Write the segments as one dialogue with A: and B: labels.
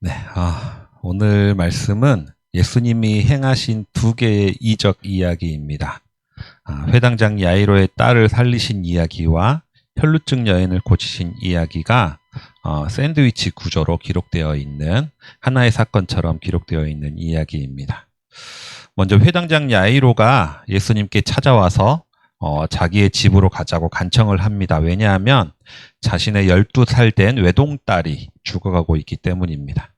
A: 네, 오늘 말씀은 예수님이 행하신 두 개의 이적 이야기입니다. 회당장 야이로의 딸을 살리신 이야기와 혈루증 여인을 고치신 이야기가 샌드위치 구조로 기록되어 있는 하나의 사건처럼 기록되어 있는 이야기입니다. 먼저 회당장 야이로가 예수님께 찾아와서 자기의 집으로 가자고 간청을 합니다. 왜냐하면 자신의 12살 된 외동딸이 죽어가고 있기 때문입니다.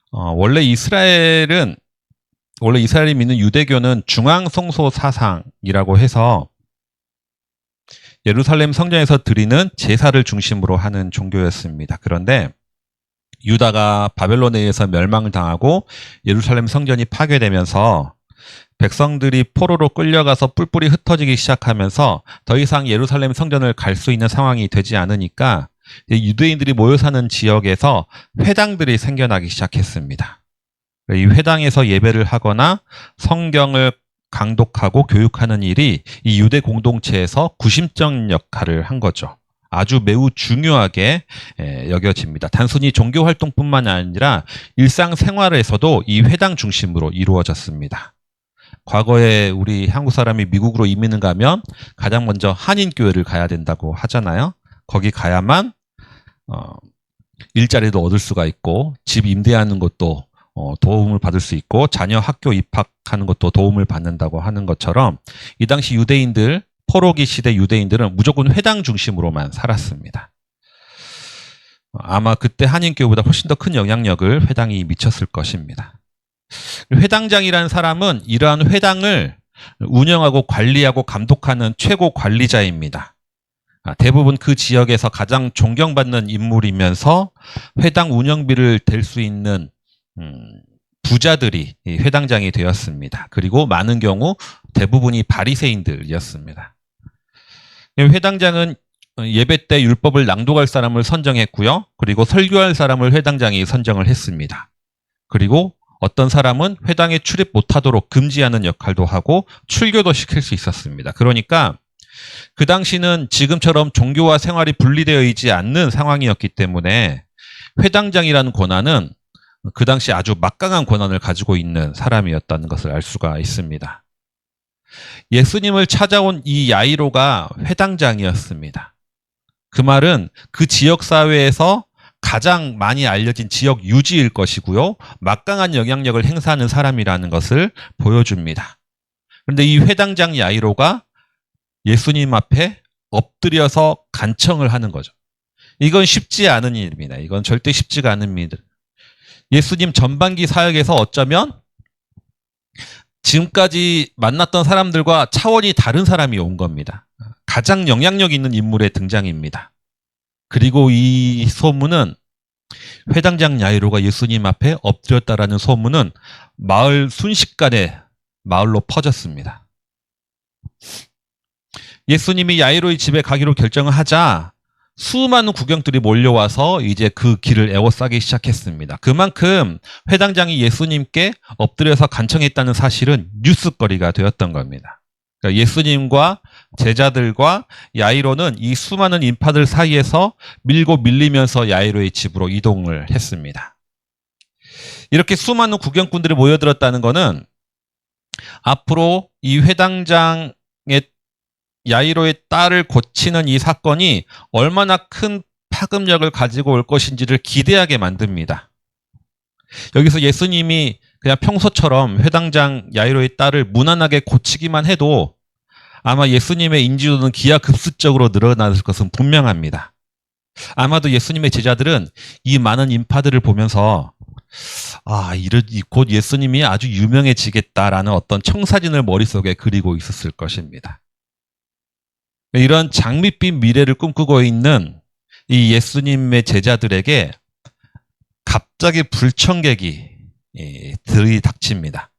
A: 원래 이스라엘이 믿는 유대교는 중앙성소 사상이라고 해서 예루살렘 성전에서 드리는 제사를 중심으로 하는 종교였습니다. 그런데 유다가 바벨론에 의해서 멸망을 당하고 예루살렘 성전이 파괴되면서 백성들이 포로로 끌려가서 뿔뿔이 흩어지기 시작하면서 더 이상 예루살렘 성전을 갈 수 있는 상황이 되지 않으니까 유대인들이 모여 사는 지역에서 회당들이 생겨나기 시작했습니다. 이 회당에서 예배를 하거나 성경을 강독하고 교육하는 일이 이 유대 공동체에서 구심적 역할을 한 거죠. 아주 매우 중요하게 여겨집니다. 단순히 종교 활동뿐만 아니라 일상생활에서도 이 회당 중심으로 이루어졌습니다. 과거에 우리 한국 사람이 미국으로 이민을 가면 가장 먼저 한인교회를 가야 된다고 하잖아요. 거기 가야만 일자리도 얻을 수가 있고 집 임대하는 것도 도움을 받을 수 있고 자녀 학교 입학하는 것도 도움을 받는다고 하는 것처럼 이 당시 유대인들, 포로기 시대 유대인들은 무조건 회당 중심으로만 살았습니다. 아마 그때 한인교회보다 훨씬 더 큰 영향력을 회당이 미쳤을 것입니다. 회당장이라는 사람은 이러한 회당을 운영하고 관리하고 감독하는 최고 관리자입니다. 대부분 그 지역에서 가장 존경받는 인물이면서 회당 운영비를 댈 수 있는 부자들이 회당장이 되었습니다. 그리고 많은 경우 대부분이 바리새인들이었습니다. 회당장은 예배 때 율법을 낭독할 사람을 선정했고요. 그리고 설교할 사람을 회당장이 선정을 했습니다. 그리고 어떤 사람은 회당에 출입 못하도록 금지하는 역할도 하고 출교도 시킬 수 있었습니다. 그러니까 그 당시는 지금처럼 종교와 생활이 분리되어 있지 않는 상황이었기 때문에 회당장이라는 권한은 그 당시 아주 막강한 권한을 가지고 있는 사람이었다는 것을 알 수가 있습니다. 예수님을 찾아온 이 야이로가 회당장이었습니다. 그 말은 그 지역사회에서 가장 많이 알려진 지역 유지일 것이고요. 막강한 영향력을 행사하는 사람이라는 것을 보여줍니다. 그런데 이 회당장 야이로가 예수님 앞에 엎드려서 간청을 하는 거죠. 이건 쉽지 않은 일입니다. 이건 절대 쉽지가 않은 일. 예수님 전반기 사역에서 어쩌면 지금까지 만났던 사람들과 차원이 다른 사람이 온 겁니다. 가장 영향력 있는 인물의 등장입니다. 그리고 이 소문은 회당장 야이로가 예수님 앞에 엎드렸다라는 소문은 마을 순식간에 마을로 퍼졌습니다. 예수님이 야이로의 집에 가기로 결정을 하자 수많은 구경들이 몰려와서 이제 그 길을 에워싸기 시작했습니다. 그만큼 회당장이 예수님께 엎드려서 간청했다는 사실은 뉴스거리가 되었던 겁니다. 그러니까 예수님과 제자들과 야이로는 이 수많은 인파들 사이에서 밀고 밀리면서 야이로의 집으로 이동을 했습니다. 이렇게 수많은 구경꾼들이 모여들었다는 것은 앞으로 이 회당장의 야이로의 딸을 고치는 이 사건이 얼마나 큰 파급력을 가지고 올 것인지를 기대하게 만듭니다. 여기서 예수님이 그냥 평소처럼 회당장 야이로의 딸을 무난하게 고치기만 해도 아마 예수님의 인지도는 기하급수적으로 늘어날 것은 분명합니다. 아마도 예수님의 제자들은 이 많은 인파들을 보면서 곧 예수님이 아주 유명해지겠다라는 어떤 청사진을 머릿속에 그리고 있었을 것입니다. 이런 장밋빛 미래를 꿈꾸고 있는 이 예수님의 제자들에게 갑자기 불청객이 들이닥칩니다.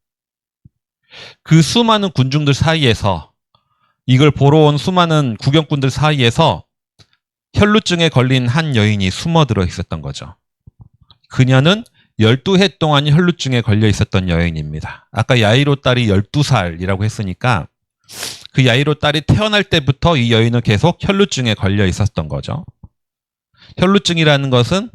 A: 그 수많은 군중들 사이에서 이걸 보러 온 수많은 구경꾼들 사이에서 혈루증에 걸린 한 여인이 숨어들어 있었던 거죠. 그녀는 12해 동안 혈루증에 걸려 있었던 여인입니다. 아까 야이로 딸이 12살이라고 했으니까 그 야이로 딸이 태어날 때부터 이 여인은 계속 혈루증에 걸려 있었던 거죠. 혈루증이라는 것은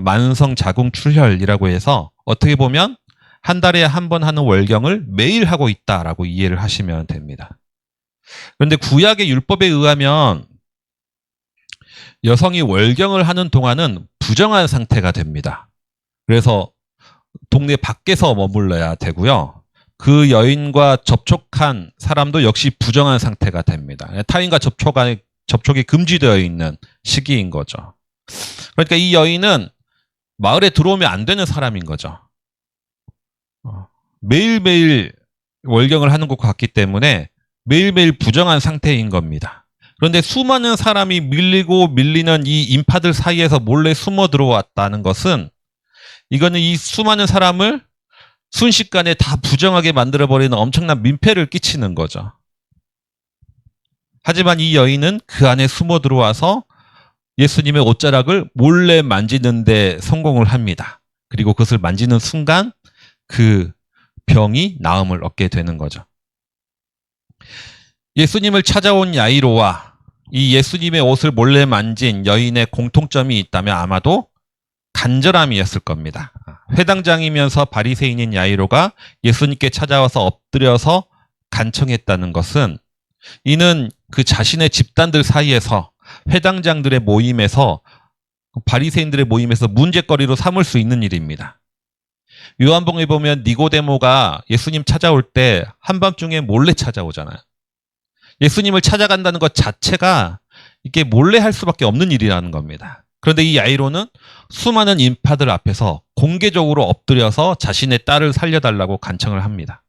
A: 만성 자궁 출혈이라고 해서 어떻게 보면 한 달에 한 번 하는 월경을 매일 하고 있다라고 이해를 하시면 됩니다. 그런데 구약의 율법에 의하면 여성이 월경을 하는 동안은 부정한 상태가 됩니다. 그래서 동네 밖에서 머물러야 되고요. 그 여인과 접촉한 사람도 역시 부정한 상태가 됩니다. 타인과 접촉이 금지되어 있는 시기인 거죠. 그러니까 이 여인은 마을에 들어오면 안 되는 사람인 거죠. 매일매일 월경을 하는 것 같기 때문에 매일매일 부정한 상태인 겁니다. 그런데 수많은 사람이 밀리고 밀리는 이 인파들 사이에서 몰래 숨어 들어왔다는 것은 이거는 이 수많은 사람을 순식간에 다 부정하게 만들어버리는 엄청난 민폐를 끼치는 거죠. 하지만 이 여인은 그 안에 숨어 들어와서 예수님의 옷자락을 몰래 만지는 데 성공을 합니다. 그리고 그것을 만지는 순간 그 병이 나음을 얻게 되는 거죠. 예수님을 찾아온 야이로와 이 예수님의 옷을 몰래 만진 여인의 공통점이 있다면 아마도 간절함이었을 겁니다. 회당장이면서 바리새인인 야이로가 예수님께 찾아와서 엎드려서 간청했다는 것은 이는 그 자신의 집단들 사이에서 회당장들의 모임에서 바리새인들의 모임에서 문제거리로 삼을 수 있는 일입니다. 요한복음에 보면 니고데모가 예수님 찾아올 때 한밤중에 몰래 찾아오잖아요. 예수님을 찾아간다는 것 자체가 이게 몰래 할 수밖에 없는 일이라는 겁니다. 그런데 이 야이로는 수많은 인파들 앞에서 공개적으로 엎드려서 자신의 딸을 살려달라고 간청을 합니다.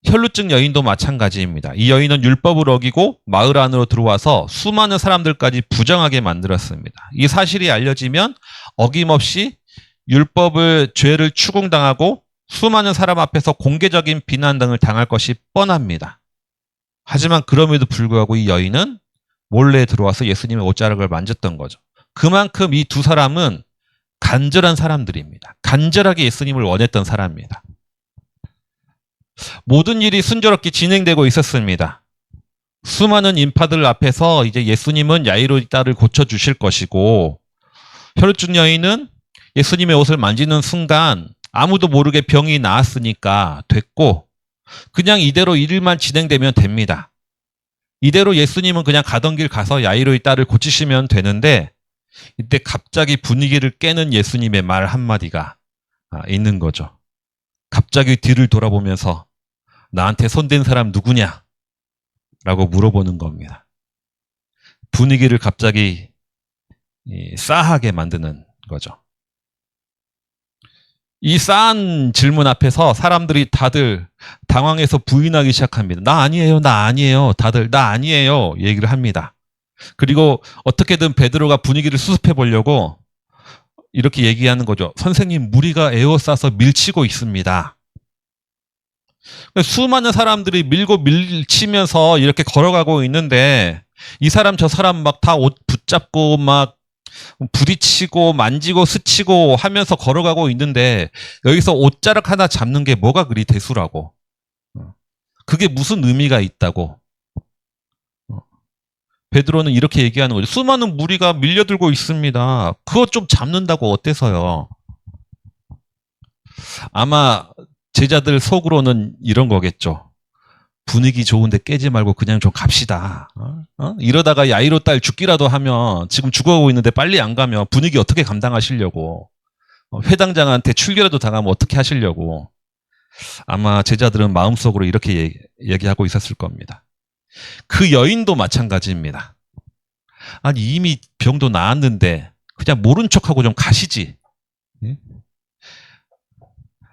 A: 혈루증 여인도 마찬가지입니다. 이 여인은 율법을 어기고 마을 안으로 들어와서 수많은 사람들까지 부정하게 만들었습니다. 이 사실이 알려지면 어김없이 율법을 죄를 추궁당하고 수많은 사람 앞에서 공개적인 비난 등을 당할 것이 뻔합니다. 하지만 그럼에도 불구하고 이 여인은 몰래 들어와서 예수님의 옷자락을 만졌던 거죠. 그만큼 이 두 사람은 간절한 사람들입니다. 간절하게 예수님을 원했던 사람입니다. 모든 일이 순조롭게 진행되고 있었습니다. 수많은 인파들 앞에서 이제 예수님은 야이로의 딸을 고쳐주실 것이고 혈루증 여인은 예수님의 옷을 만지는 순간 아무도 모르게 병이 나았으니까 됐고 그냥 이대로 일만 진행되면 됩니다. 이대로 예수님은 그냥 가던 길 가서 야이로의 딸을 고치시면 되는데 이때 갑자기 분위기를 깨는 예수님의 말 한마디가 있는 거죠. 갑자기 뒤를 돌아보면서 나한테 손댄 사람 누구냐? 라고 물어보는 겁니다. 분위기를 갑자기 싸하게 만드는 거죠. 이 싸한 질문 앞에서 사람들이 다들 당황해서 부인하기 시작합니다. 나 아니에요, 나 아니에요. 다들 나 아니에요. 얘기를 합니다. 그리고 어떻게든 베드로가 분위기를 수습해 보려고 이렇게 얘기하는 거죠. 선생님, 무리가 에워싸서 밀치고 있습니다. 수많은 사람들이 밀고 밀치면서 이렇게 걸어가고 있는데 이 사람 저 사람 막 다 옷 붙잡고 막 부딪히고 만지고 스치고 하면서 걸어가고 있는데 여기서 옷자락 하나 잡는 게 뭐가 그리 대수라고. 그게 무슨 의미가 있다고. 베드로는 이렇게 얘기하는 거죠. 수많은 무리가 밀려들고 있습니다. 그거 좀 잡는다고 어때서요? 아마 제자들 속으로는 이런 거겠죠. 분위기 좋은데 깨지 말고 그냥 좀 갑시다. 이러다가 야이로 딸 죽기라도 하면 지금 죽어가고 있는데 빨리 안 가면 분위기 어떻게 감당하시려고. 회당장한테 출교라도 당하면 어떻게 하시려고. 아마 제자들은 마음속으로 이렇게 얘기하고 있었을 겁니다. 그 여인도 마찬가지입니다. 아니 이미 병도 나았는데 그냥 모른 척하고 좀 가시지.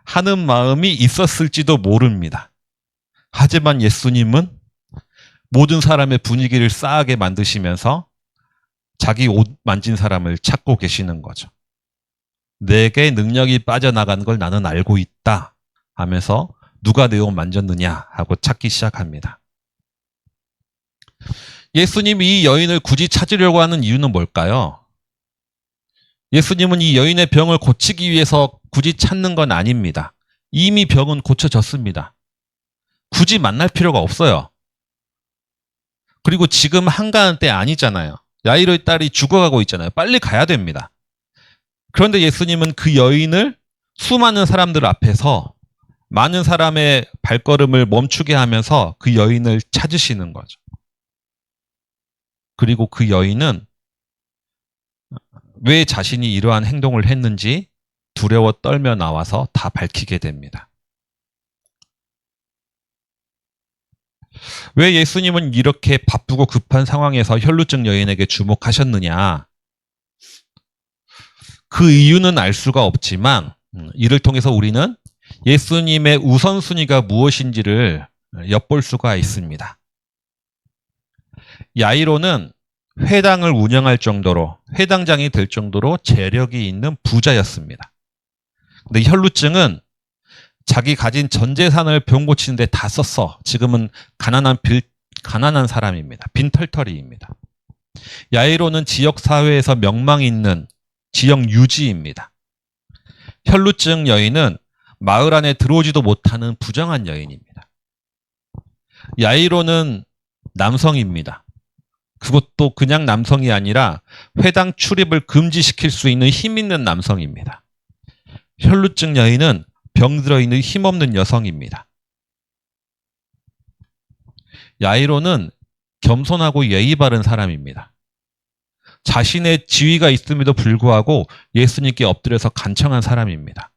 A: 하는 마음이 있었을지도 모릅니다. 하지만 예수님은 모든 사람의 분위기를 싸하게 만드시면서 자기 옷 만진 사람을 찾고 계시는 거죠. 내게 능력이 빠져나간 걸 나는 알고 있다 하면서 누가 내 옷 만졌느냐 하고 찾기 시작합니다. 예수님이 이 여인을 굳이 찾으려고 하는 이유는 뭘까요? 예수님은 이 여인의 병을 고치기 위해서 굳이 찾는 건 아닙니다. 이미 병은 고쳐졌습니다. 굳이 만날 필요가 없어요. 그리고 지금 한가한 때 아니잖아요. 야이로의 딸이 죽어가고 있잖아요. 빨리 가야 됩니다. 그런데 예수님은 그 여인을 수많은 사람들 앞에서 많은 사람의 발걸음을 멈추게 하면서 그 여인을 찾으시는 거죠. 그리고 그 여인은 왜 자신이 이러한 행동을 했는지 두려워 떨며 나와서 다 밝히게 됩니다. 왜 예수님은 이렇게 바쁘고 급한 상황에서 혈루증 여인에게 주목하셨느냐? 그 이유는 알 수가 없지만 이를 통해서 우리는 예수님의 우선순위가 무엇인지를 엿볼 수가 있습니다. 야이로는 회당을 운영할 정도로, 회당장이 될 정도로 재력이 있는 부자였습니다. 근데 혈루증은 자기 가진 전 재산을 병 고치는데 다 썼어. 지금은 가난한 사람입니다. 빈털터리입니다. 야이로는 지역사회에서 명망 있는 지역 유지입니다. 혈루증 여인은 마을 안에 들어오지도 못하는 부정한 여인입니다. 야이로는 남성입니다. 그것도 그냥 남성이 아니라 회당 출입을 금지시킬 수 있는 힘 있는 남성입니다. 혈루증 여인은 병들어 있는 힘없는 여성입니다. 야이로는 겸손하고 예의 바른 사람입니다. 자신의 지위가 있음에도 불구하고 예수님께 엎드려서 간청한 사람입니다.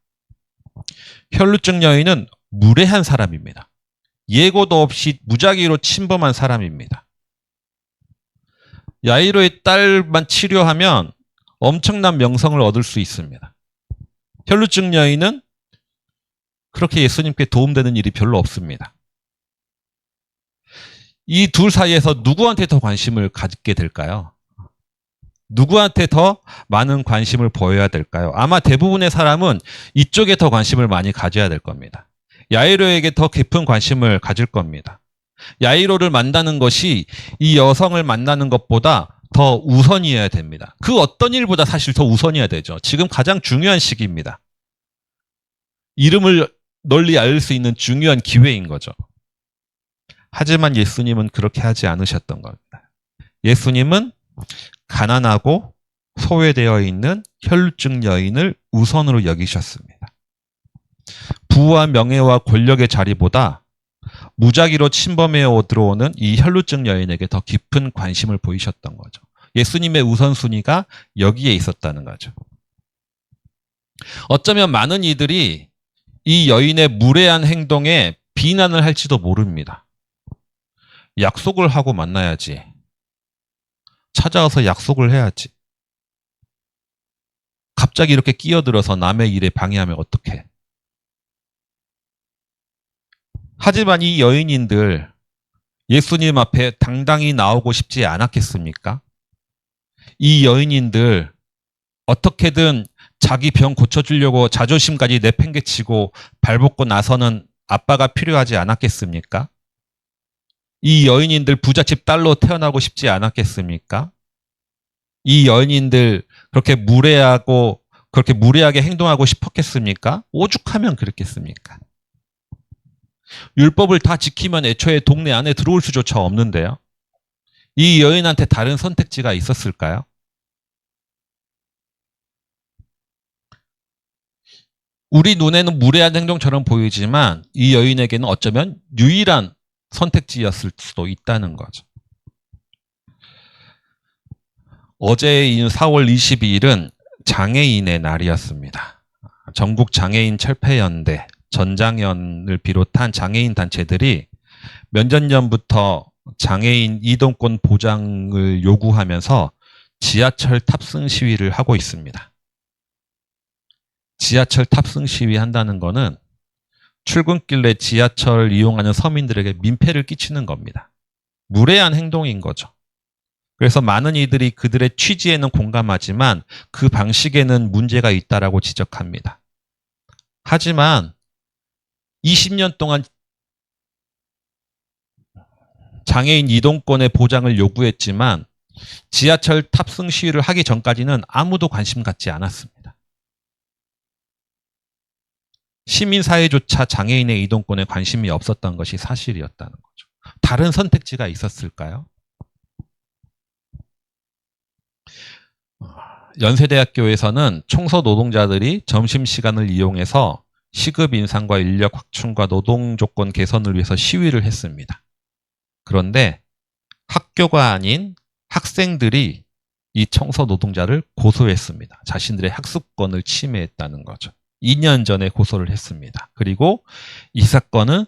A: 혈루증 여인은 무례한 사람입니다. 예고도 없이 무작위로 침범한 사람입니다. 야이로의 딸만 치료하면 엄청난 명성을 얻을 수 있습니다. 혈루증 여인은 그렇게 예수님께 도움되는 일이 별로 없습니다. 이 둘 사이에서 누구한테 더 관심을 갖게 될까요? 누구한테 더 많은 관심을 보여야 될까요? 아마 대부분의 사람은 이쪽에 더 관심을 많이 가져야 될 겁니다. 야이로에게 더 깊은 관심을 가질 겁니다. 야이로를 만나는 것이 이 여성을 만나는 것보다 더 우선이어야 됩니다. 그 어떤 일보다 사실 더 우선이어야 되죠. 지금 가장 중요한 시기입니다. 이름을 널리 알릴 수 있는 중요한 기회인 거죠. 하지만 예수님은 그렇게 하지 않으셨던 겁니다. 예수님은 가난하고 소외되어 있는 혈루증 여인을 우선으로 여기셨습니다. 부와 명예와 권력의 자리보다 무작위로 침범해 들어오는 이 혈루증 여인에게 더 깊은 관심을 보이셨던 거죠. 예수님의 우선순위가 여기에 있었다는 거죠. 어쩌면 많은 이들이 이 여인의 무례한 행동에 비난을 할지도 모릅니다. 약속을 하고 만나야지. 찾아와서 약속을 해야지. 갑자기 이렇게 끼어들어서 남의 일에 방해하면 어떡해. 하지만 이 여인인들 예수님 앞에 당당히 나오고 싶지 않았겠습니까? 이 여인인들 어떻게든 자기 병 고쳐주려고 자존심까지 내팽개치고 발벗고 나서는 아빠가 필요하지 않았겠습니까? 이 여인인들 부잣집 딸로 태어나고 싶지 않았겠습니까? 이 여인인들 그렇게 무례하게 행동하고 싶었겠습니까? 오죽하면 그랬겠습니까? 율법을 다 지키면 애초에 동네 안에 들어올 수조차 없는데요. 이 여인한테 다른 선택지가 있었을까요? 우리 눈에는 무례한 행동처럼 보이지만 이 여인에게는 어쩌면 유일한 선택지였을 수도 있다는 거죠. 어제인 4월 22일은 장애인의 날이었습니다. 전국 장애인 철폐연대, 전장연을 비롯한 장애인 단체들이 몇 년 전부터 장애인 이동권 보장을 요구하면서 지하철 탑승 시위를 하고 있습니다. 지하철 탑승 시위 한다는 거는 출근길에 지하철을 이용하는 서민들에게 민폐를 끼치는 겁니다. 무례한 행동인 거죠. 그래서 많은 이들이 그들의 취지에는 공감하지만 그 방식에는 문제가 있다라고 지적합니다. 하지만 20년 동안 장애인 이동권의 보장을 요구했지만 지하철 탑승 시위를 하기 전까지는 아무도 관심 갖지 않았습니다. 시민사회조차 장애인의 이동권에 관심이 없었던 것이 사실이었다는 거죠. 다른 선택지가 있었을까요? 연세대학교에서는 청소 노동자들이 점심시간을 이용해서 시급 인상과 인력 확충과 노동 조건 개선을 위해서 시위를 했습니다. 그런데 학교가 아닌 학생들이 이 청소 노동자를 고소했습니다. 자신들의 학습권을 침해했다는 거죠. 2년 전에 고소를 했습니다. 그리고 이 사건은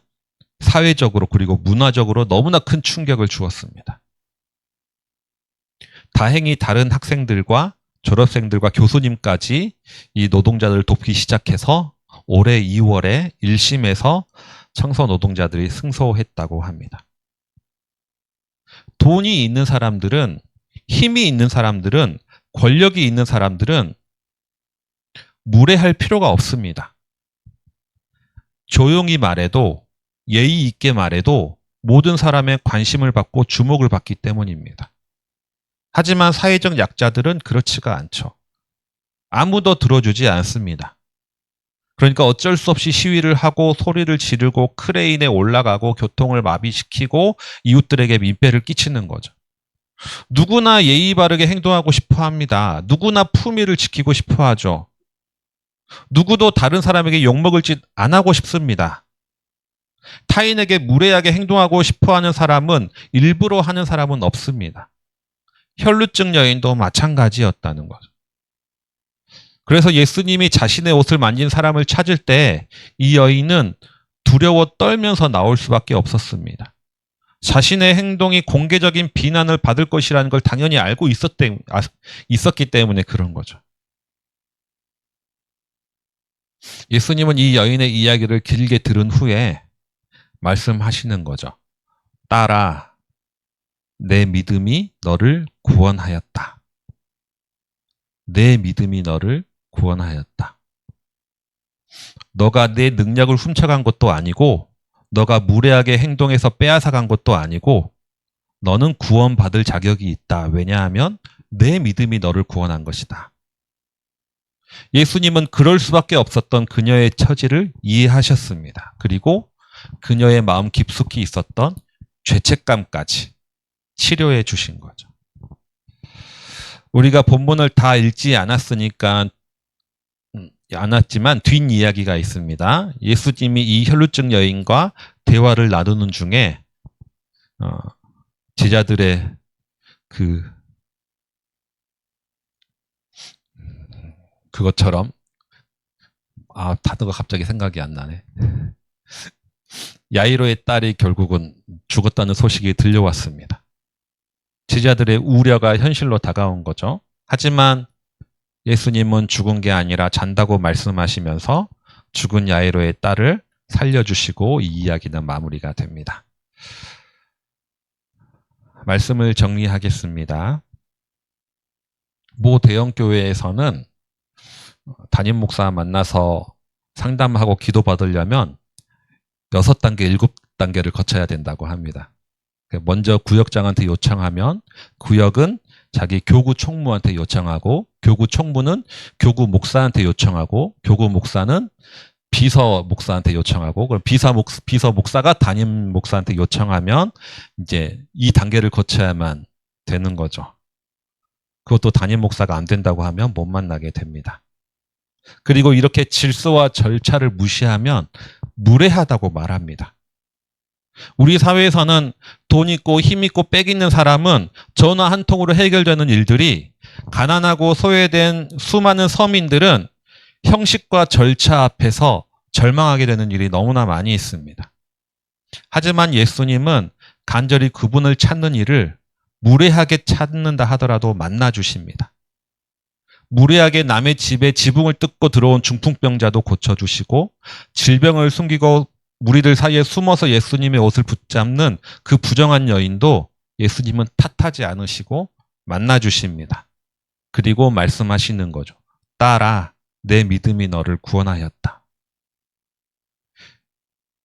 A: 사회적으로 그리고 문화적으로 너무나 큰 충격을 주었습니다. 다행히 다른 학생들과 졸업생들과 교수님까지 이 노동자들을 돕기 시작해서 올해 2월에 1심에서 청소 노동자들이 승소했다고 합니다. 돈이 있는 사람들은, 힘이 있는 사람들은, 권력이 있는 사람들은 무례할 필요가 없습니다. 조용히 말해도, 예의 있게 말해도 모든 사람의 관심을 받고 주목을 받기 때문입니다. 하지만 사회적 약자들은 그렇지가 않죠. 아무도 들어주지 않습니다. 그러니까 어쩔 수 없이 시위를 하고 소리를 지르고 크레인에 올라가고 교통을 마비시키고 이웃들에게 민폐를 끼치는 거죠. 누구나 예의 바르게 행동하고 싶어 합니다. 누구나 품위를 지키고 싶어 하죠. 누구도 다른 사람에게 욕먹을 짓 안 하고 싶습니다. 타인에게 무례하게 행동하고 싶어 하는 사람은 일부러 하는 사람은 없습니다. 혈루증 여인도 마찬가지였다는 거죠. 그래서 예수님이 자신의 옷을 만진 사람을 찾을 때 이 여인은 두려워 떨면서 나올 수밖에 없었습니다. 자신의 행동이 공개적인 비난을 받을 것이라는 걸 당연히 알고 있었기 때문에 그런 거죠. 예수님은 이 여인의 이야기를 길게 들은 후에 말씀하시는 거죠. 딸아, 내 믿음이 너를 구원하였다. 내 믿음이 너를 구원하였다. 너가 내 능력을 훔쳐간 것도 아니고 너가 무례하게 행동해서 빼앗아간 것도 아니고 너는 구원받을 자격이 있다. 왜냐하면 내 믿음이 너를 구원한 것이다. 예수님은 그럴 수밖에 없었던 그녀의 처지를 이해하셨습니다. 그리고 그녀의 마음 깊숙이 있었던 죄책감까지 치료해 주신 거죠. 우리가 본문을 다 읽지 않았지만 뒷이야기가 있습니다. 예수님이 이 혈루증 여인과 대화를 나누는 중에 제자들의 그것처럼 단어가 갑자기 생각이 안 나네. 야이로의 딸이 결국은 죽었다는 소식이 들려왔습니다. 제자들의 우려가 현실로 다가온 거죠. 하지만 예수님은 죽은 게 아니라 잔다고 말씀하시면서 죽은 야이로의 딸을 살려주시고 이 이야기는 마무리가 됩니다. 말씀을 정리하겠습니다. 모 대형 교회에서는 담임 목사 만나서 상담하고 기도받으려면 6단계, 7단계를 거쳐야 된다고 합니다. 먼저 구역장한테 요청하면 구역은 자기 교구 총무한테 요청하고 교구 총무는 교구 목사한테 요청하고 교구 목사는 비서 목사한테 요청하고 그럼 비서 목사가 담임 목사한테 요청하면 이제 이 단계를 거쳐야만 되는 거죠. 그것도 담임 목사가 안 된다고 하면 못 만나게 됩니다. 그리고 이렇게 질서와 절차를 무시하면 무례하다고 말합니다. 우리 사회에서는 돈 있고 힘 있고 빽 있는 사람은 전화 한 통으로 해결되는 일들이 가난하고 소외된 수많은 서민들은 형식과 절차 앞에서 절망하게 되는 일이 너무나 많이 있습니다. 하지만 예수님은 간절히 그분을 찾는 일을 무례하게 찾는다 하더라도 만나주십니다. 무례하게 남의 집에 지붕을 뜯고 들어온 중풍병자도 고쳐주시고 질병을 숨기고 무리들 사이에 숨어서 예수님의 옷을 붙잡는 그 부정한 여인도 예수님은 탓하지 않으시고 만나주십니다. 그리고 말씀하시는 거죠. 딸아, 내 믿음이 너를 구원하였다.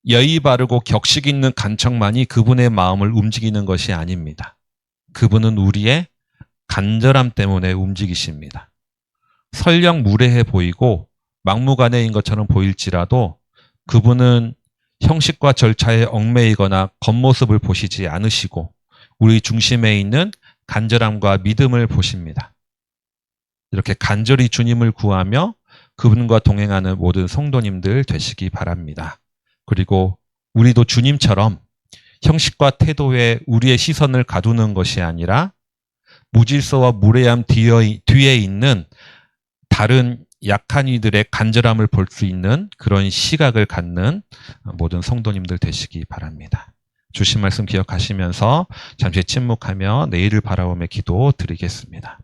A: 예의 바르고 격식 있는 간청만이 그분의 마음을 움직이는 것이 아닙니다. 그분은 우리의 간절함 때문에 움직이십니다. 설령 무례해 보이고 막무가내인 것처럼 보일지라도 그분은 형식과 절차에 얽매이거나 겉모습을 보시지 않으시고 우리 중심에 있는 간절함과 믿음을 보십니다. 이렇게 간절히 주님을 구하며 그분과 동행하는 모든 성도님들 되시기 바랍니다. 그리고 우리도 주님처럼 형식과 태도에 우리의 시선을 가두는 것이 아니라 무질서와 무례함 뒤에 있는 다른 약한 이들의 간절함을 볼 수 있는 그런 시각을 갖는 모든 성도님들 되시기 바랍니다. 주신 말씀 기억하시면서 잠시 침묵하며 내일을 바라보며 기도 드리겠습니다.